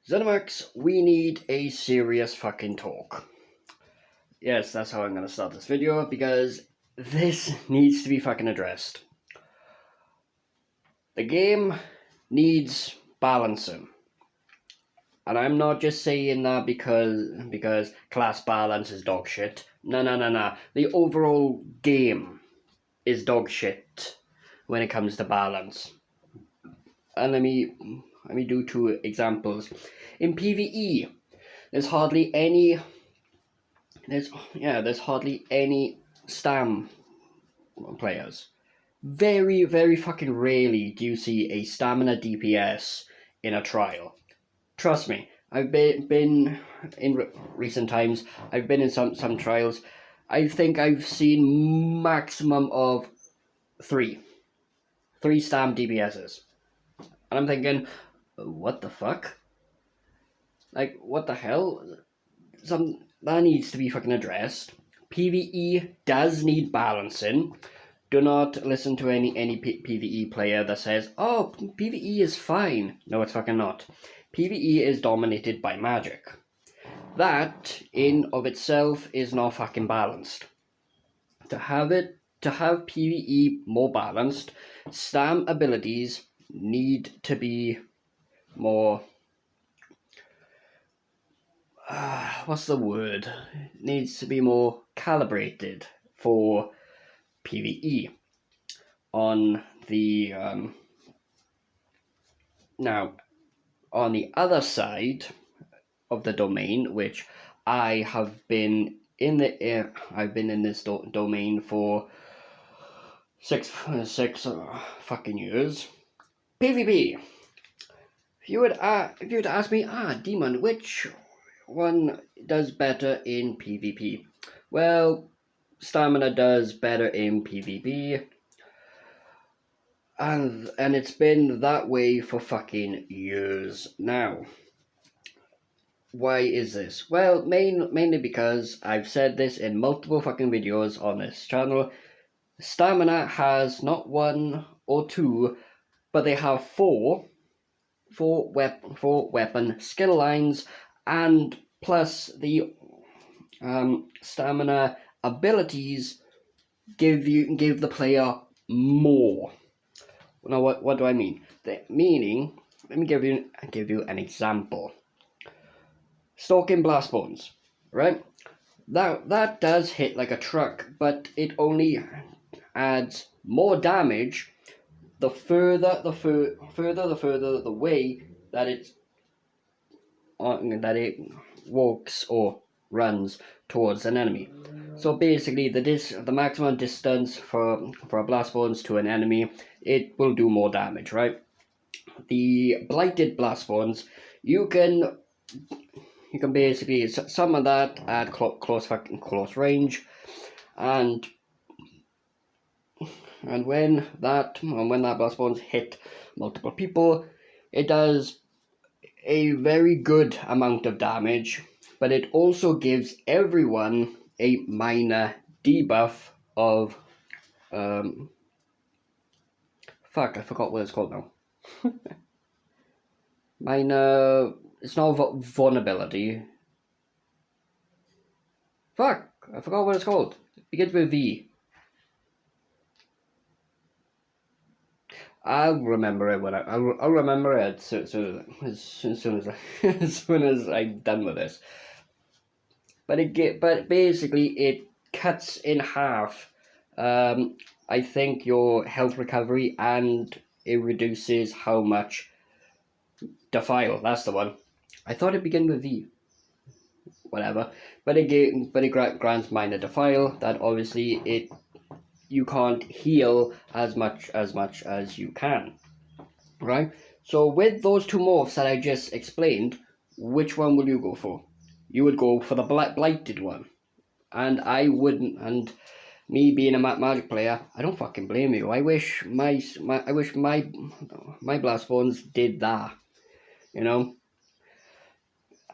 Zenimax, we need a serious fucking talk. Yes, that's how I'm gonna start this video, because this needs to be fucking addressed. The game needs balancing. And I'm not just saying that because class balance is dog shit. No. The overall game is dog shit when it comes to balance. And let me do two examples. In PvE, there's hardly any stam players. Very, very fucking rarely do you see a stamina DPS in a trial. Trust me, I've been in recent times. I've been in some trials. I think I've seen maximum of three stam DPSs, and I'm thinking, what the fuck? Like, what the hell? That needs to be fucking addressed. PvE does need balancing. Do not listen to any PvE player that says, oh, PvE is fine. No, it's fucking not. PvE is dominated by magic. That, in of itself, is not fucking balanced. To have PvE more balanced, stam abilities need to be more... what's the word? Needs to be more calibrated for PvE. On the now, on the other side of the domain, which I have been in I've been in this domain for six fucking years. PvP. If you would ask me, Demon, which one does better in PvP? Well, stamina does better in PvP, and it's been that way for fucking years now. Why is this? Well, mainly because I've said this in multiple fucking videos on this channel. Stamina has not one or two, but they have four weapon skill lines, and plus the stamina abilities give the player more. Now, what do I mean? Meaning, let me give you an example. Stalking blast bones, right? That does hit like a truck, but it only adds more damage the further the way that it walks or runs towards an enemy. So basically, the maximum distance for a blast bones to an enemy, it will do more damage, right? The blighted blast bones, you can basically summon that at close range, and when that blast bones hit multiple people, it does a very good amount of damage, but it also gives everyone a minor debuff of fuck, I forgot what it's called now. Minor, it's not vulnerability. Fuck, I forgot what it's called. It begins with V. I'll remember it when I'll remember it as soon as I'm done with this. But basically it cuts in half. I think your health recovery, and it reduces how much defile. That's the one. I thought it began with V. Whatever. But it grants minor defile. That obviously you can't heal as much as you can, right? So with those two morphs that I just explained, which one will you go for? You would go for the blighted one, and I wouldn't. And me being a magic player, I don't fucking blame you. I wish my blast bones did that, you know.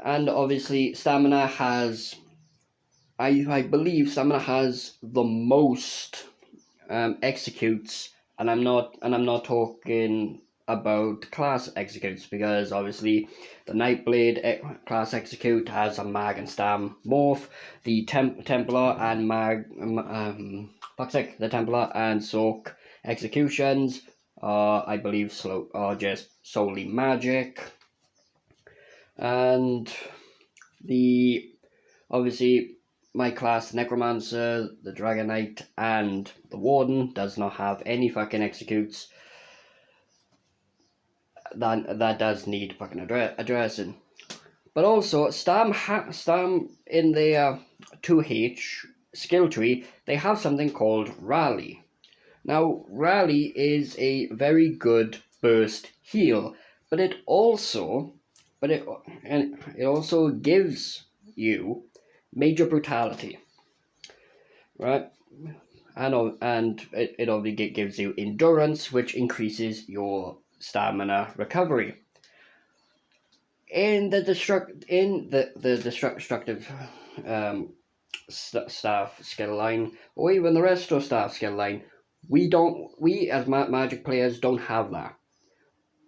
And obviously, stamina has, I believe stamina has the most executes, and I'm not talking about class executes, because obviously the Nightblade class execute has a mag and stam morph. The Templar and the Templar and Soak executions are, I believe, are just solely magic. And the obviously my class Necromancer, the Dragon Knight, and the Warden does not have any fucking executes. That does need fucking addressing. But also, Stam in their 2H skill tree, they have something called Rally. Now, Rally is a very good burst heal, but it also gives you major brutality, right? And it obviously gives you endurance, which increases your stamina recovery. In the destructive staff skill line, or even the restore staff skill line, we as magic players don't have that.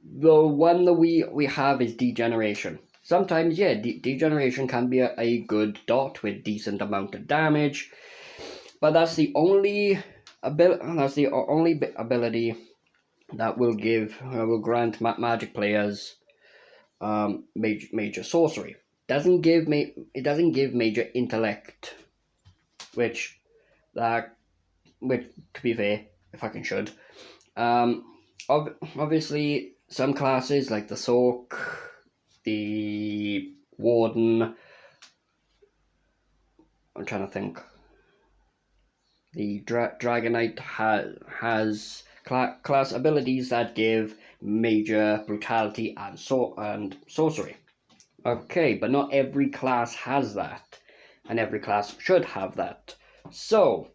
The one that we have is degeneration. Sometimes, yeah, degeneration can be a good dot with decent amount of damage, but that's the only ability that will grant magic players major sorcery. It doesn't give major intellect, which to be fair, if I can should. Obviously, some classes like the Soak, the Warden, I'm trying to think. The Dragon Knight has class abilities that give major brutality and sorcery. Okay, but not every class has that, and every class should have that. So,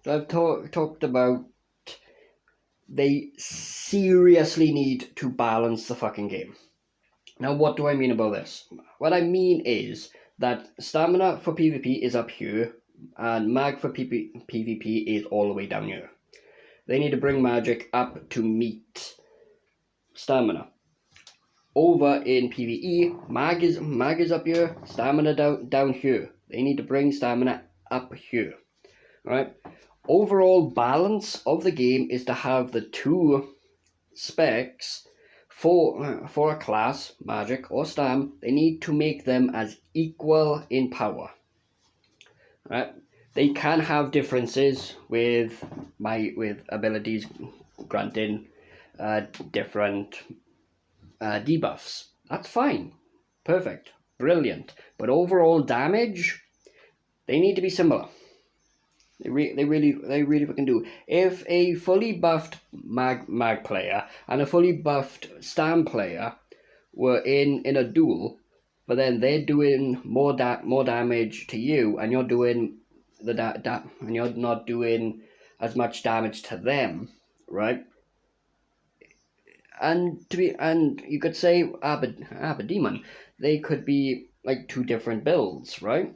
I've talked about they seriously need to balance the fucking game. Now, what do I mean about this? What I mean is that stamina for PvP is up here, and mag for PvP is all the way down here. They need to bring magic up to meet stamina. Over in PvE, mag is up here, stamina down here. They need to bring stamina up here. Right? Overall balance of the game is to have the two specs for a class, magic or stam. They need to make them as equal in power. Right? They can have differences with abilities granting different debuffs. That's fine, perfect, brilliant. But overall damage, they need to be similar. They really fucking do. If a fully buffed mag player and a fully buffed stam player were in a duel, but then they're doing more damage to you, and you're doing and you're not doing as much damage to them, right? And you could say Aberdemon, they could be like two different builds, right?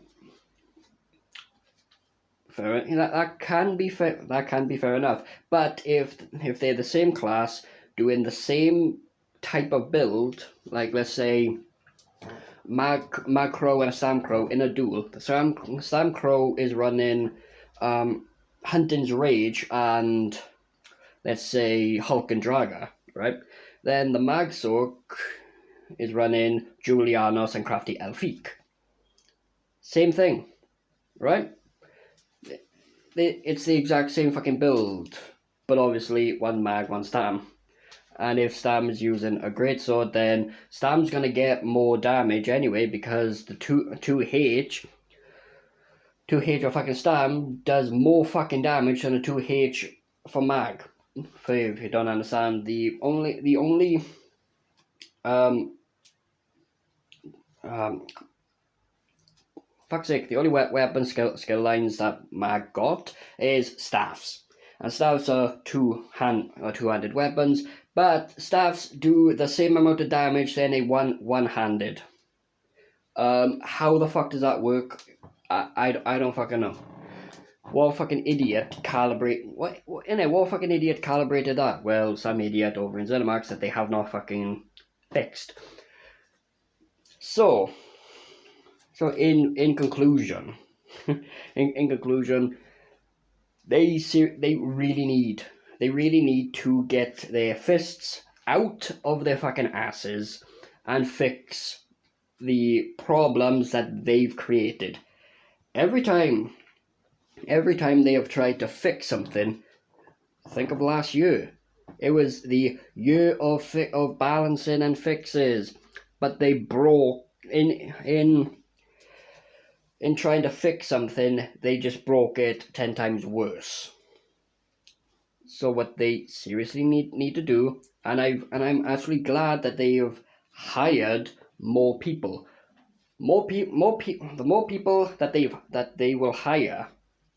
Fair, that can be fair. That can be fair enough. But if they're the same class doing the same type of build, like let's say Mag Crow and a Sam Crow in a duel, the Sam Crow is running Hunting's Rage and let's say Hulk and Draga, right? Then the Mag Sork is running Julianos and Crafty Elfique. Same thing, right? It's the exact same fucking build, but obviously one mag, one stam. And if Stam is using a greatsword, then Stam's gonna get more damage anyway, because the 2H of fucking Stam does more fucking damage than a 2H for mag. For if you don't understand, the only fuck's sake, the only weapon skill lines that mag got is staffs. And staffs are two-handed weapons, but staffs do the same amount of damage than a one-handed. How the fuck does that work? I don't fucking know. What fucking idiot what fucking idiot calibrated that? Well, some idiot over in Zenimax that they have not fucking fixed. So in conclusion, in conclusion, they really need to get their fists out of their fucking asses and fix the problems that they've created. Every time they have tried to fix something, think of last year. It was the year of balancing and fixes, but they broke in trying to fix something. They just broke it 10 times worse. So what they seriously need to do, and I'm actually glad that they have hired more people. The more people that they will hire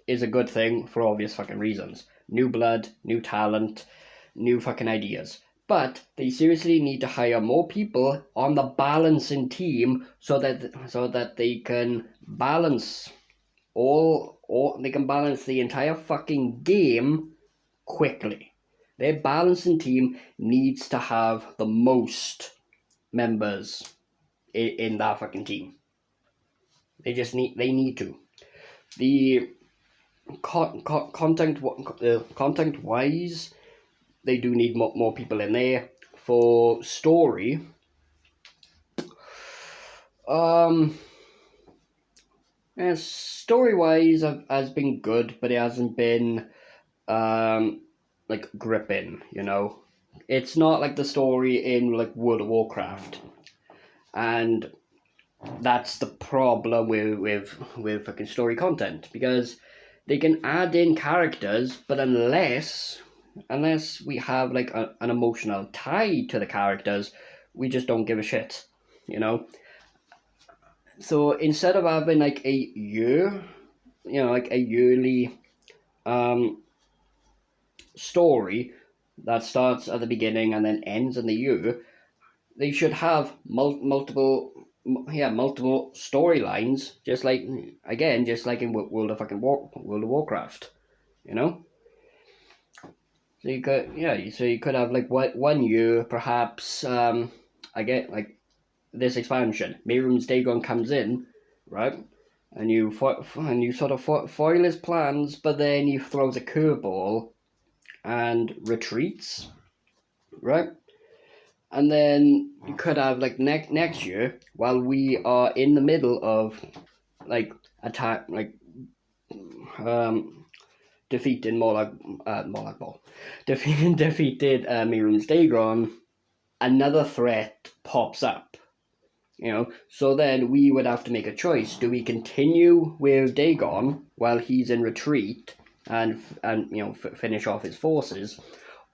is a good thing for obvious fucking reasons. New blood, new talent, new fucking ideas. But they seriously need to hire more people on the balancing team so that they can balance they can balance the entire fucking game quickly. Their balancing team needs to have the most members in that fucking team. They need to. The content wise, they do need more people in there. For story, story wise has been good, but it hasn't been like gripping, you know. It's not like the story in like World of Warcraft, and that's the problem with fucking story content, because they can add in characters, but unless we have like an emotional tie to the characters, we just don't give a shit, you know. So instead of having like a year, you know, like a yearly story that starts at the beginning and then ends in the year, they should have multiple storylines, just like in World of Warcraft, you know. So you could have like one year perhaps. I get like this expansion. Miriam's Dagon comes in, right, and you sort of foil his plans, but then he throws a curveball and retreats, right? And then you could have like next year, while we are in the middle of like attack, like defeating Molag Ball, defeated Miriam's Dagon, another threat pops up. You know, so then we would have to make a choice. Do we continue with Dagon while he's in retreat and you know finish off his forces,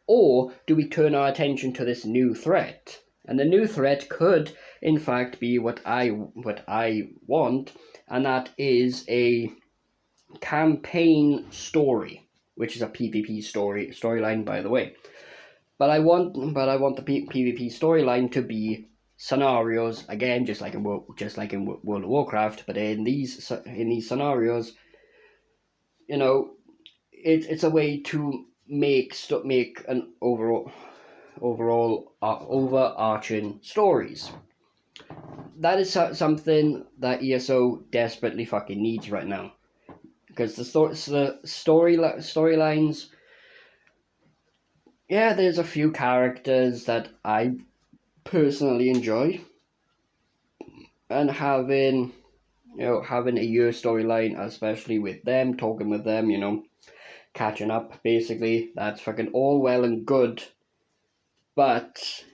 or do we turn our attention to this new threat? And the new threat could, in fact, be what I want, and that is a campaign story, which is a PvP storyline, by the way. But I want the PvP storyline to be scenarios again, just like in World of Warcraft. But in these scenarios, you know, it's a way to make an overall overarching stories. That is something that ESO desperately fucking needs right now, because the storylines. Yeah, there's a few characters that I personally enjoy, and having a year storyline, especially with them, talking with them, you know, catching up, basically, that's fucking all well and good, but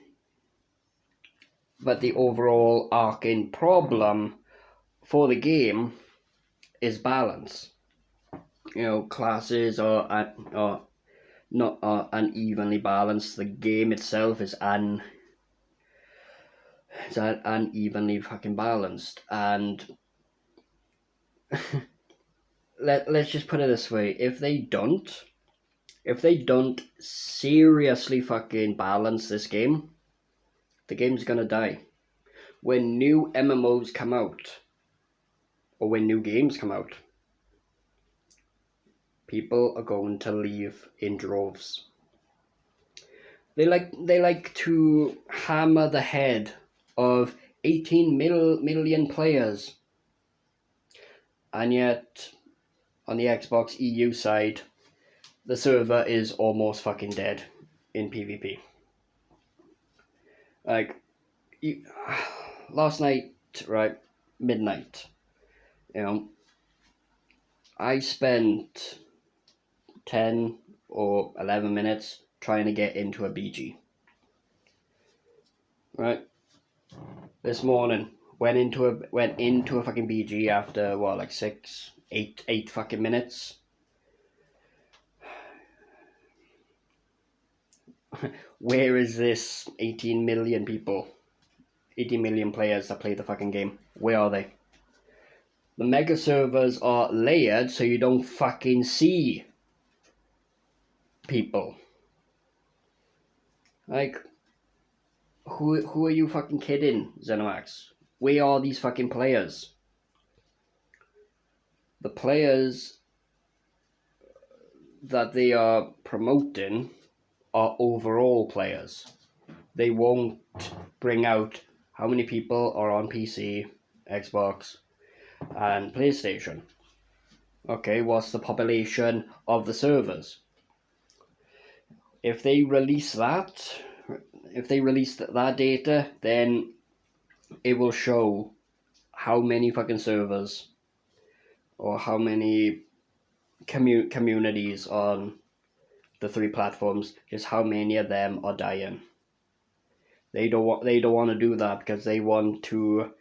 the overall arcing problem for the game is balance. You know, classes are not unevenly balanced. The game itself is unevenly fucking balanced, and let's just put it this way: if they don't seriously fucking balance this game, the game's gonna die. When new MMOs come out, or when new games come out, people are going to leave in droves. They like to hammer the head of 18 million players, and yet on the Xbox EU side, the server is almost fucking dead in PvP. Like, last night, right, midnight, I spent 10 or 11 minutes trying to get into a BG. Right? This morning, went into a fucking BG after, what, like 8 fucking minutes? Where is this 18 million people? 18 million players that play the fucking game. Where are they? The mega servers are layered so you don't fucking see people. Like, who are you fucking kidding, Zenimax? Where are these fucking players? The players that they are promoting are overall players. They won't bring out how many people are on PC, Xbox, and PlayStation. Okay, what's the population of the servers? If they release that data, then it will show how many fucking servers or how many communities on the 3 platforms, just how many of them are dying. They don't want to do that because they want to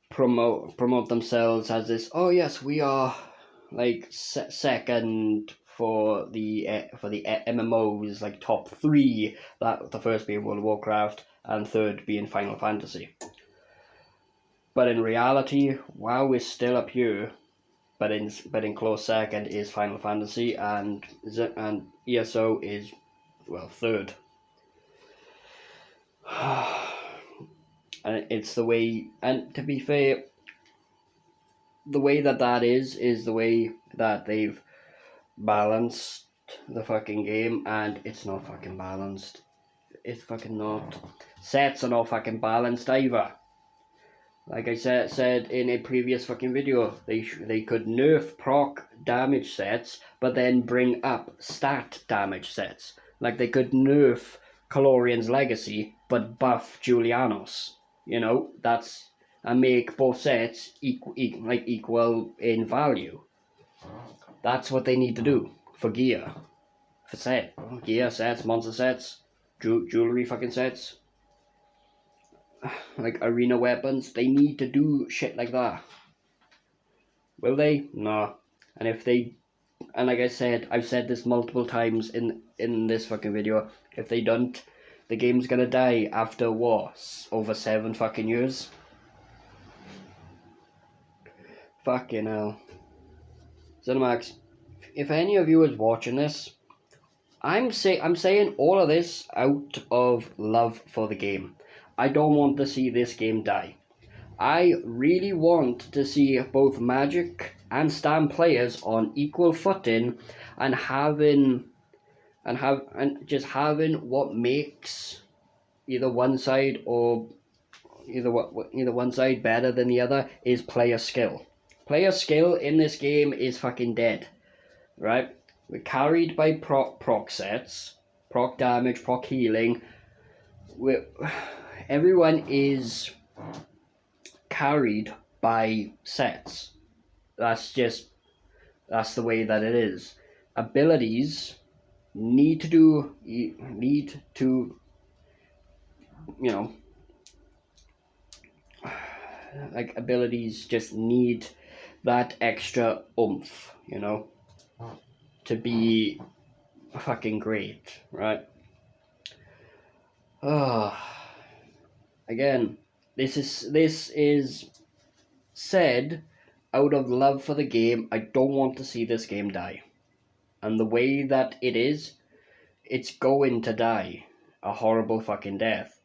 promote themselves as this. Oh yes, we are like second for the MMOs, like top 3. That the first being World of Warcraft and third being Final Fantasy. But in reality, WoW is still up here. But in close second is Final Fantasy, and ESO is, well, third. And it's the way, and to be fair, the way that is the way that they've balanced the fucking game, and it's not fucking balanced. It's fucking not. Sets are not fucking balanced either. Like I said in a previous fucking video, they could nerf proc damage sets, but then bring up stat damage sets. Like they could nerf Calorian's Legacy, but buff Julianos. And make both sets equal in value. That's what they need to do for gear, gear sets, monster sets, jewelry fucking sets. Like arena weapons, they need to do shit like that. Will they? No. And if they, and like I said, I've said this multiple times in this fucking video, if they don't, the game's gonna die after what? Over 7 fucking years? Fucking hell. Zenimax, if any of you is watching this, I'm saying all of this out of love for the game. I don't want to see this game die. I really want to see both Magic and Stam players on equal footing and having what makes either one side better than the other is player skill. Player skill in this game is fucking dead, right? We're carried by proc sets, proc damage, proc healing. Everyone is carried by sets. That's the way that it is. Abilities need to like abilities just need that extra oomph, to be fucking great, right? Again, this is said out of love for the game. I don't want to see this game die. And the way that it is, it's going to die a horrible fucking death.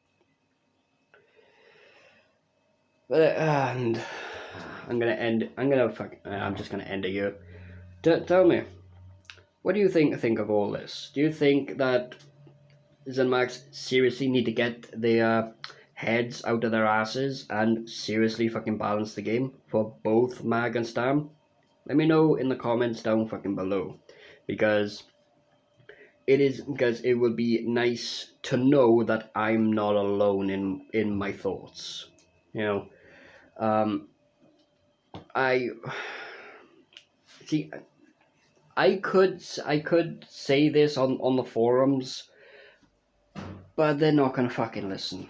But and I'm just gonna end it here. Tell me, what do you think of all this? Do you think that Zenimax seriously need to get their heads out of their asses and seriously fucking balance the game for both Mag and Stam? Let me know in the comments down fucking below, because it would be nice to know that I'm not alone in my thoughts. You know, I see. I could say this on the forums, but they're not gonna fucking listen.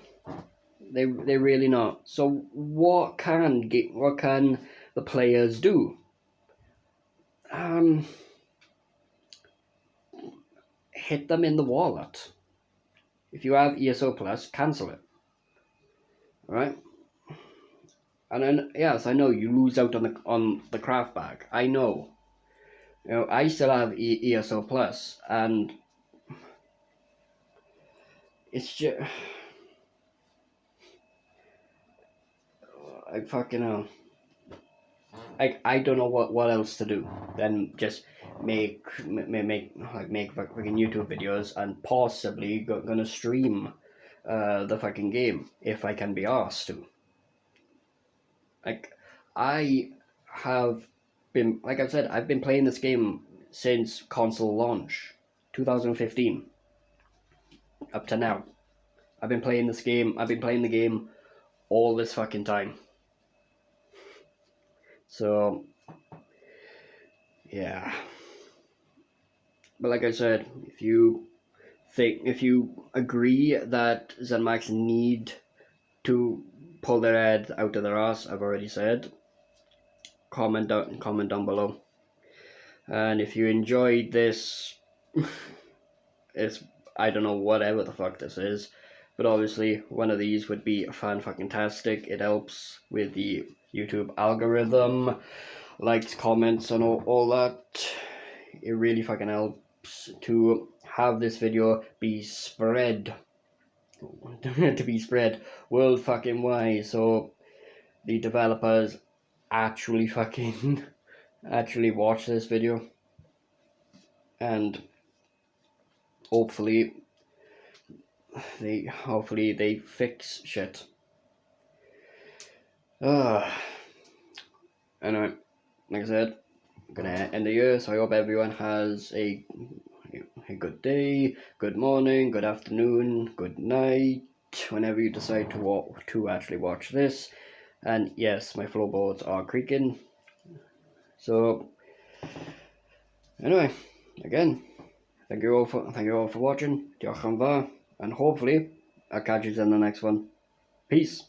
They really not. So what can the players do? Hit them in the wallet. If you have ESO Plus, cancel it. Right? And then yes, I know you lose out on the craft bag. I know. You know, I still have ESO Plus, and it's just I fucking know. I don't know what else to do than just make fucking YouTube videos and possibly gonna stream the fucking game if I can be asked to. Like, I have been, like I've said, I've been playing this game since console launch, 2015, up to now. I've been playing the game all this fucking time. So, yeah. But like I said, if you agree that Zenimax need to pull their head out of their ass, I've already said, comment down below. And if you enjoyed this, it's, I don't know, whatever the fuck this is, but obviously one of these would be fan-fucking-tastic. It helps with the YouTube algorithm, likes, comments, and all that. It really fucking helps to have this video be spread world fucking wide, so the developers actually watch this video, and hopefully they fix shit. Anyway, like I said, I'm gonna end the year, so I hope everyone has a good day, good morning, good afternoon, good night, whenever you decide to actually watch this. And yes, my floorboards are creaking. So anyway, again, thank you all for watching. Diolch yn fawr, and hopefully I'll catch you in the next one. Peace.